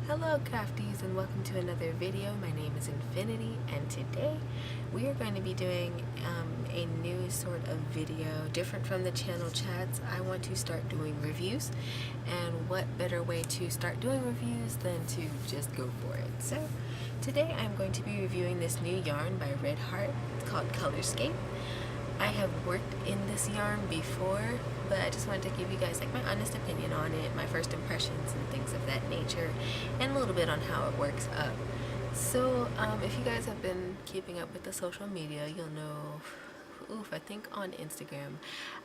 Hello crafties, and welcome to another video. My name is Infinity, and today we are going to be doing a new sort of video different from the channel chats. I want to start doing reviews, and what better way to start doing reviews than to just go for it. So today I'm going to be reviewing this new yarn by Red Heart. It's called Colorscape. I have worked in this yarn before, but I just wanted to give you guys like my honest opinion on it, my first impressions and things of that nature, and a little bit on how it works up. So if you guys have been keeping up with the social media, you'll know, I think on Instagram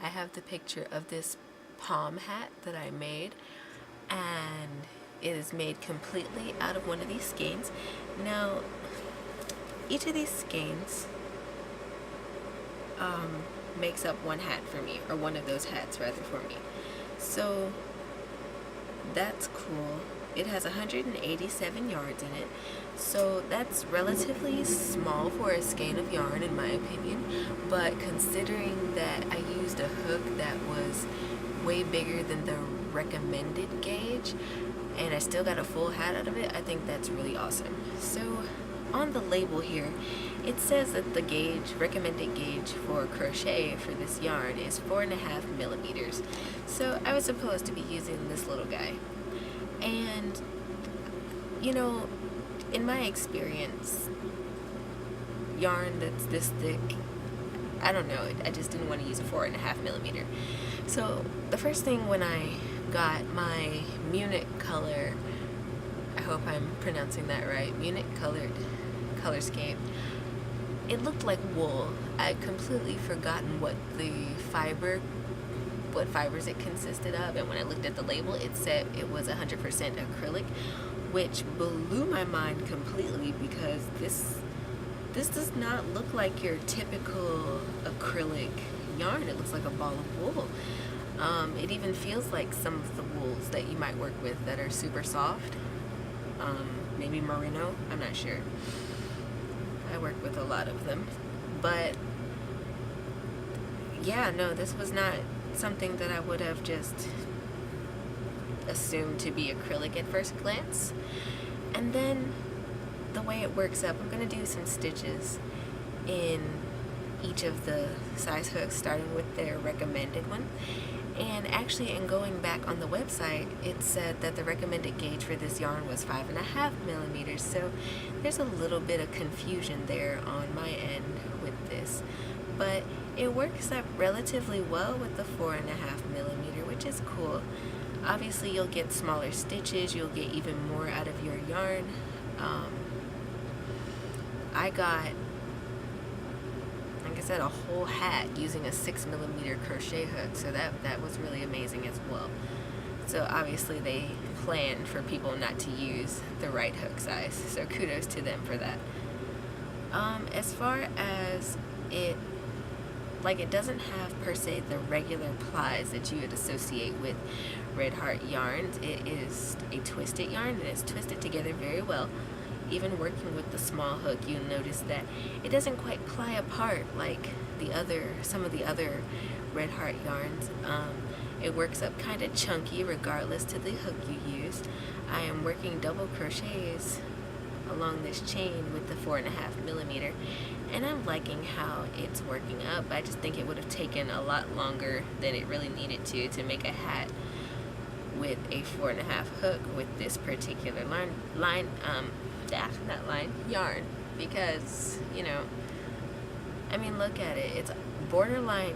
I have the picture of this palm hat that I made, and it is made completely out of one of these skeins. Now each of these skeins makes up one hat for me, or one of those hats rather for me. So that's cool. It has 187 yards in it, so that's relatively small for a skein of yarn in my opinion, but considering that I used a hook that was way bigger than the recommended gauge and I still got a full hat out of it, I think that's really awesome. So on the label here, it says that the recommended gauge for crochet for this yarn is 4.5 millimeters. So I was supposed to be using this little guy. And, you know, in my experience, yarn that's this thick, I don't know, I just didn't want to use a 4.5 millimeter. So the first thing when I got my Munich color, I hope I'm pronouncing that right, Munich colored Colorscape, it looked like wool. I'd completely forgotten what fibers it consisted of, and when I looked at the label it said it was 100% acrylic, which blew my mind completely because this does not look like your typical acrylic yarn. It looks like a ball of wool. It even feels like some of the wools that you might work with that are super soft, maybe merino, I'm not sure. I work with a lot of them, but yeah, no, this was not something that I would have just assumed to be acrylic at first glance. And then the way it works up, I'm going to do some stitches in each of the size hooks, starting with their recommended one. And actually, in going back on the website, it said that the recommended gauge for this yarn was 5.5 millimeters. So there's a little bit of confusion there on my end with this. But it works up relatively well with the 4.5 millimeter, which is cool. Obviously, you'll get smaller stitches. You'll get even more out of your yarn. I got, like I said, a whole hat using a 6 millimeter crochet hook, so that was really amazing as well. So obviously they planned for people not to use the right hook size, so kudos to them for that. As far as it doesn't have per se the regular plies that you would associate with Red Heart yarns. It is a twisted yarn, and it's twisted together very well. Even working with the small hook, you'll notice that it doesn't quite ply apart like some of the other Red Heart yarns. It works up kind of chunky regardless to the hook you use. I am working double crochets along this chain with the 4.5 millimeter, and I'm liking how it's working up. I just think it would have taken a lot longer than it really needed to make a hat with a 4.5 hook with this particular yarn, because, you know, I mean, look at it. It's borderline,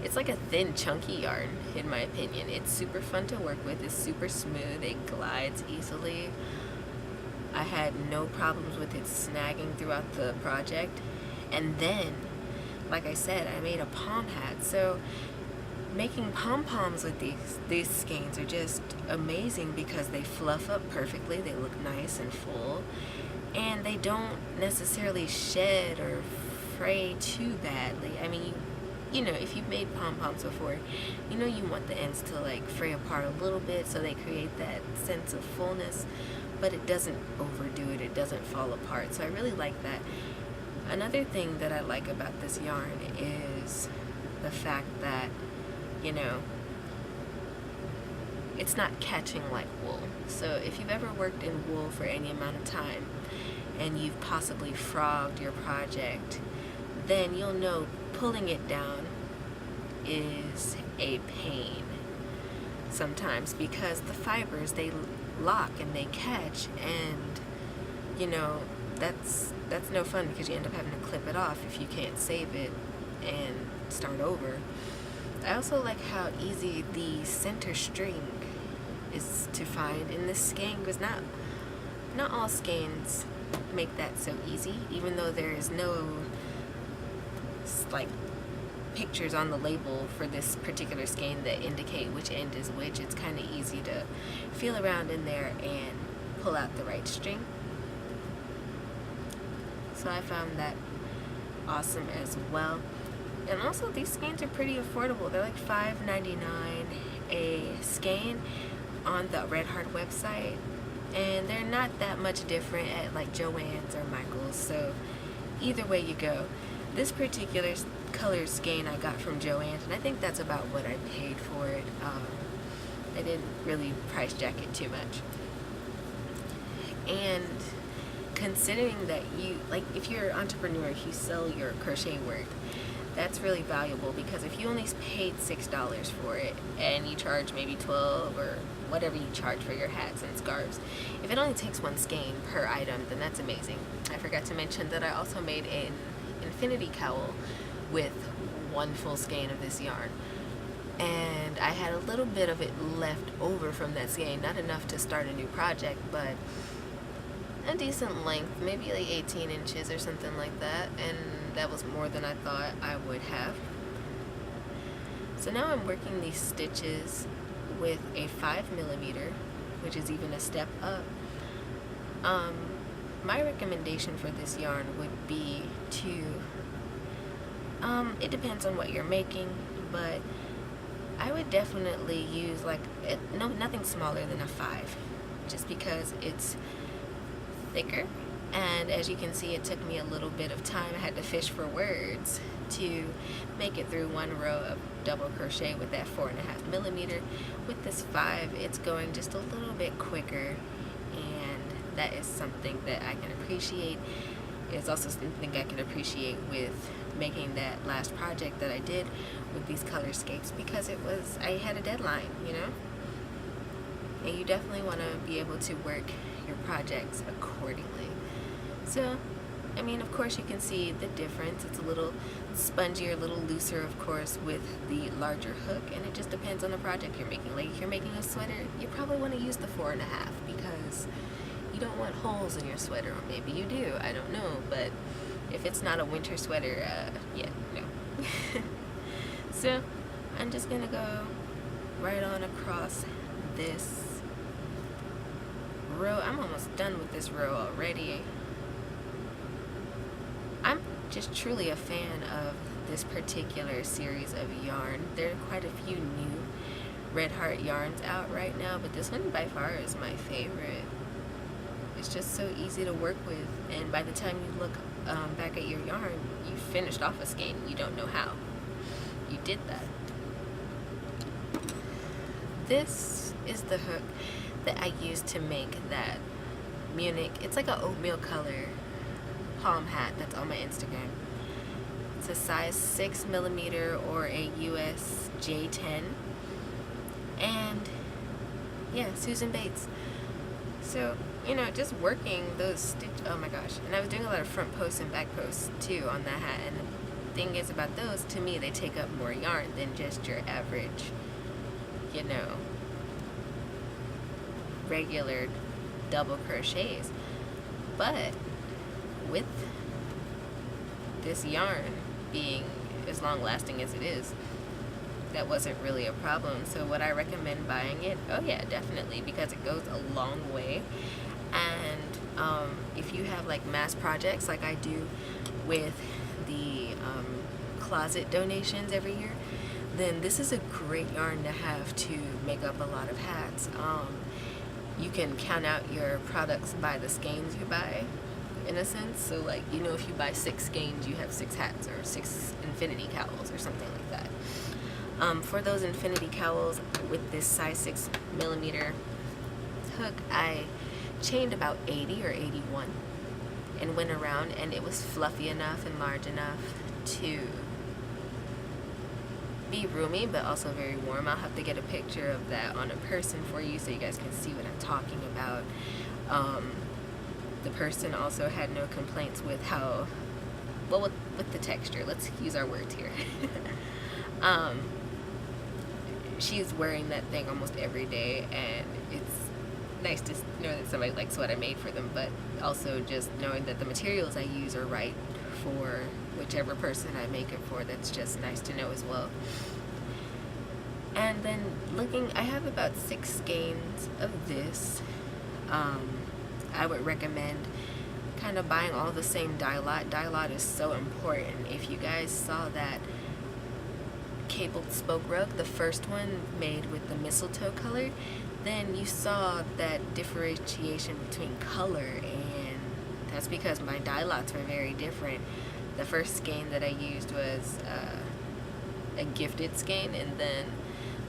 it's like a thin, chunky yarn, in my opinion. It's super fun to work with. It's super smooth. It glides easily. I had no problems with it snagging throughout the project. And then, like I said, I made a pom hat. So making pom-poms with these skeins are just amazing because they fluff up perfectly. They look nice and full, and they don't necessarily shed or fray too badly. I mean, you know, if you've made pom-poms before, you know you want the ends to like fray apart a little bit so they create that sense of fullness, but it doesn't overdo it. It doesn't fall apart. So I really like that. Another thing that I like about this yarn is the fact that, you know, it's not catching like wool. So if you've ever worked in wool for any amount of time and you've possibly frogged your project, then you'll know pulling it down is a pain sometimes, because the fibers, they lock and they catch, and you know, that's no fun, because you end up having to clip it off if you can't save it and start over. I also like how easy the center string is to find in this skein, because not all skeins make that so easy, even though there is no like pictures on the label for this particular skein that indicate which end is which. It's kind of easy to feel around in there and pull out the right string. So I found that awesome as well. And also, these skeins are pretty affordable. They're like $5.99 a skein on the Red Heart website, and they're not that much different at like Joann's or Michael's. So either way you go, this particular color skein I got from Joann's, and I think that's about what I paid for it. I didn't really price jack it too much. And considering that you, like, if you're an entrepreneur, if you sell your crochet work, that's really valuable, because if you only paid $6 for it and you charge maybe $12 or whatever you charge for your hats and scarves, if it only takes one skein per item, then that's amazing. I forgot to mention that I also made an infinity cowl with one full skein of this yarn, and I had a little bit of it left over from that skein, not enough to start a new project, but a decent length, maybe like 18 inches or something like that, and that was more than I thought I would have. So now I'm working these stitches with a 5mm, which is even a step up. My recommendation for this yarn would be to, it depends on what you're making, but I would definitely use like, nothing smaller than a 5, just because it's thicker. And as you can see, it took me a little bit of time. I had to fish for words to make it through one row of double crochet with that 4.5mm. With this 5, it's going just a little bit quicker, and that is something that I can appreciate. It's also something I can appreciate with making that last project that I did with these Colorscapes, because I had a deadline, you know? And you definitely want to be able to work your projects accordingly. So, I mean, of course you can see the difference. It's a little spongier, a little looser, of course, with the larger hook, and it just depends on the project you're making. Like, if you're making a sweater, you probably want to use the 4.5, because you don't want holes in your sweater, or maybe you do, I don't know, but if it's not a winter sweater, yeah, no. So, I'm just gonna go right on across this row. I'm almost done with this row already. I'm just truly a fan of this particular series of yarn. There are quite a few new Red Heart yarns out right now, but this one by far is my favorite. It's just so easy to work with, and by the time you look back at your yarn, you finished off a skein. You don't know how you did that. This is the hook that I used to make that Munich, it's like an oatmeal color palm hat that's on my Instagram. It's a size 6mm or a US J10, and yeah, Susan Bates. So, you know, just working those oh my gosh, and I was doing a lot of front posts and back posts too on that hat, and the thing is about those, to me, they take up more yarn than just your average, you know, regular double crochets. But with this yarn being as long lasting as it is, that wasn't really a problem. So would I recommend buying it? Oh yeah, definitely, because it goes a long way. And if you have like mass projects like I do with the closet donations every year, then this is a great yarn to have to make up a lot of hats. You can count out your products by the skeins you buy, in a sense. So like, you know, if you buy 6 skeins, you have 6 hats or 6 infinity cowls or something like that. For those infinity cowls with this size 6mm hook, I chained about 80 or 81 and went around, and it was fluffy enough and large enough to be roomy but also very warm. I'll have to get a picture of that on a person for you so you guys can see what I'm talking about. The person also had no complaints with how, well, with the texture. Let's use our words here. She's wearing that thing almost every day, and it's nice to know that somebody likes what I made for them, but also just knowing that the materials I use are right for whichever person I make it for. That's just nice to know as well. And then I have about 6 skeins of this. I would recommend kind of buying all the same dye lot. Dye lot is so important. If you guys saw that cabled spoke rug, the first one made with the mistletoe color, then you saw that differentiation between color, and that's because my dye lots were very different. The first skein that I used was a gifted skein, and then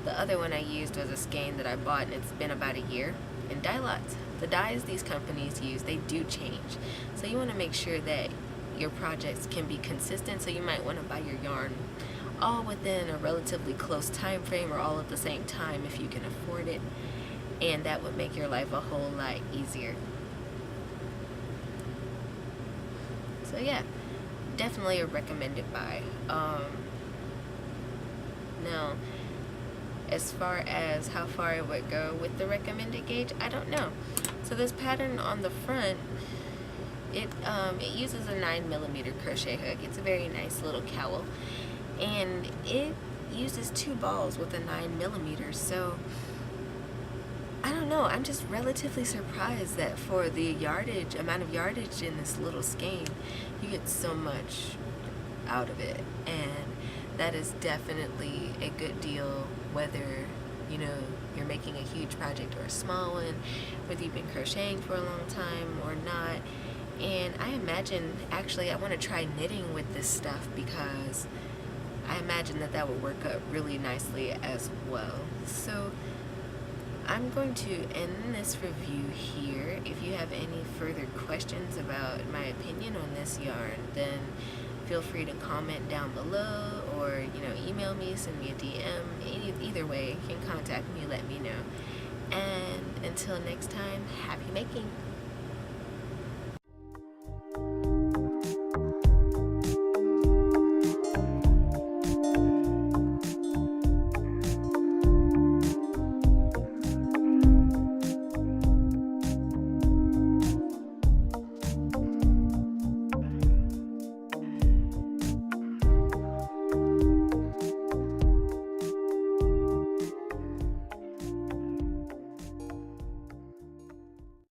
the other one I used was a skein that I bought, and it's been about a year. And dye lots, the dyes these companies use, they do change. So you want to make sure that your projects can be consistent, so you might want to buy your yarn all within a relatively close time frame, or all at the same time if you can afford it, and that would make your life a whole lot easier. So yeah, definitely a recommended buy. Now, as far as how far I would go with the recommended gauge, I don't know. So this pattern on the front, it uses a 9mm crochet hook. It's a very nice little cowl, and it uses 2 balls with a 9mm. So I don't know, I'm just relatively surprised that for the amount of yardage in this little skein, you get so much out of it. And that is definitely a good deal, whether you're making a huge project or a small one, whether you've been crocheting for a long time or not. And I imagine, actually, I want to try knitting with this stuff, because I imagine that would work out really nicely as well. So I'm going to end this review here. If you have any further questions about my opinion on this yarn, then feel free to comment down below, or email me, send me a DM. Either way, you can contact me, let me know. And until next time, happy making.